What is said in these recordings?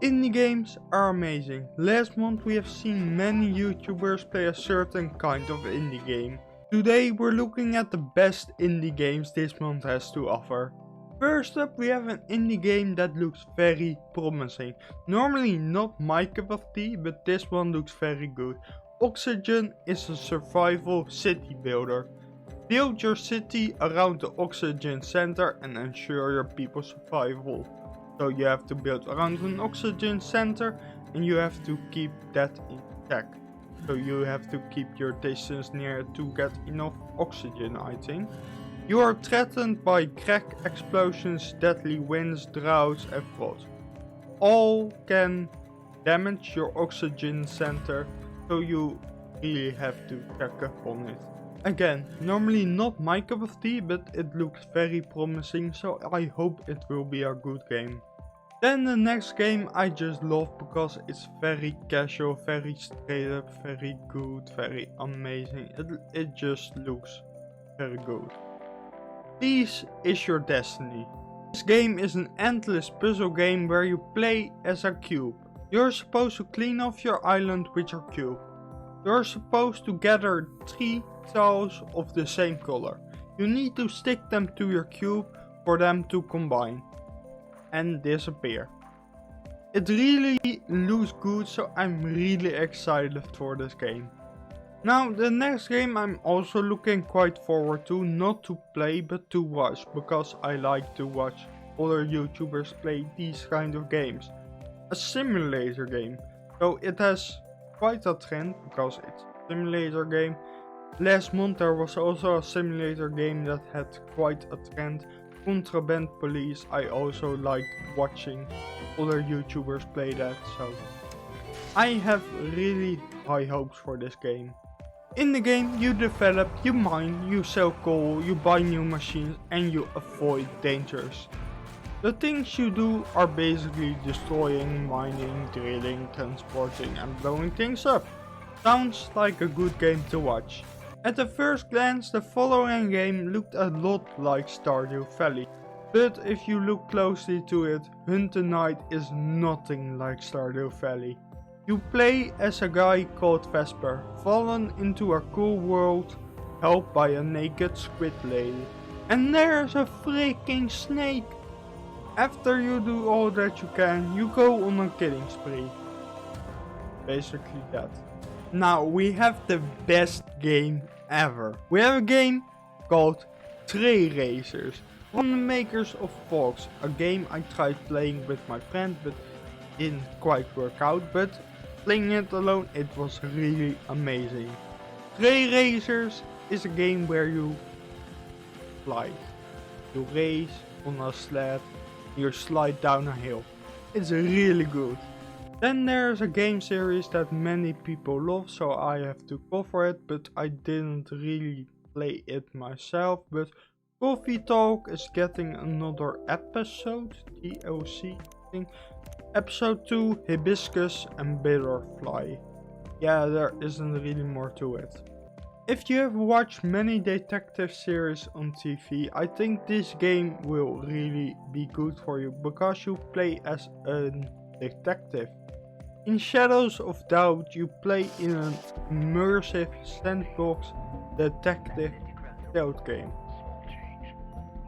Indie games are amazing. Last month we have seen many YouTubers play a certain kind of indie game. Today we're looking at the best indie games this month has to offer. First up we have an indie game that looks very promising. Normally not my cup of tea, but this one looks very good. Oxygen is a survival city builder. Build your city around the oxygen center and ensure your people's survival. So you have to build around an oxygen center and you have to keep that in check. So you have to keep your distance near to get enough oxygen, I think. You are threatened by crack explosions, deadly winds, droughts and floods. All can damage your oxygen center, so you really have to check up on it. Again, normally not my cup of tea, but it looks very promising, so I hope it will be a good game. Then the next game I just love because it's very casual, very straight up, very good, very amazing. It just looks very good. This is Your Destiny. This game is an endless puzzle game where you play as a cube. You're supposed to clean off your island with your cube. You're supposed to gather 3 tiles of the same color. You need to stick them to your cube for them to combine and disappear. It really looks good, so I'm really excited for this game. Now the next game I'm also looking quite forward to, not to play but to watch, because I like to watch other YouTubers play these kind of games. A simulator game. So it has quite a trend because it's a simulator game. Last month there was also a simulator game that had quite a trend. Contraband Police. I also like watching other YouTubers play that, so I have really high hopes for this game. In the game you develop, you mine, you sell coal, you buy new machines and you avoid dangers. The things you do are basically destroying, mining, drilling, transporting and blowing things up. Sounds like a good game to watch. At the first glance the following game looked a lot like Stardew Valley. But if you look closely to it, Hunt the Night is nothing like Stardew Valley. You play as a guy called Vesper, fallen into a cool world, helped by a naked squid lady. And there's a freaking snake! After you do all that you can, you go on a killing spree. Basically that. Now we have the best game ever. We have a game called Tray Racers from the makers of Fox. A game I tried playing with my friend but didn't quite work out, but playing it alone it was really amazing. Tray Racers is a game where you fly. You race on a sled, you slide down a hill. It's really good. Then there's a game series that many people love, so I have to cover it, but I didn't really play it myself. But Coffee Talk is getting another episode, DLC thing. Episode 2, Hibiscus and Bitterfly. Yeah, there isn't really more to it. If you have watched many detective series on TV, I think this game will really be good for you, because you play as a detective. In Shadows of Doubt you play in an immersive sandbox detective stealth game,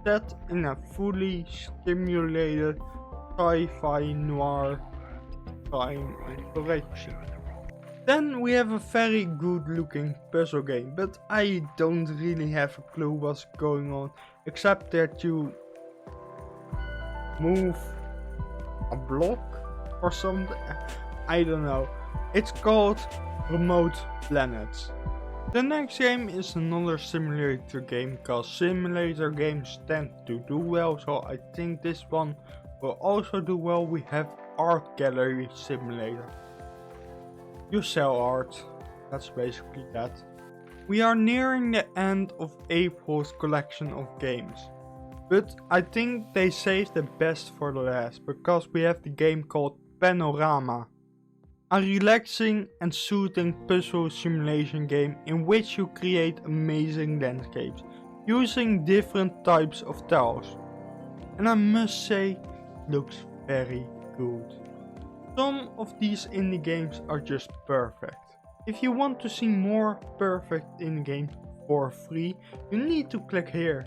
set in a fully stimulated sci-fi noir crime exploration. Then we have a very good looking puzzle game, but I don't really have a clue what's going on, except that you move a block or something. I don't know. It's called Remote Planets. The next game is another simulator game, because simulator games tend to do well, so I think this one will also do well. We have Art Gallery Simulator. You sell art, that's basically that. We are nearing the end of April's collection of games, but I think they saved the best for the last, because we have the game called Panorama. A relaxing and soothing puzzle simulation game in which you create amazing landscapes using different types of tiles. And I must say, looks very good. Some of these indie games are just perfect. If you want to see more perfect indie games for free, you need to click here.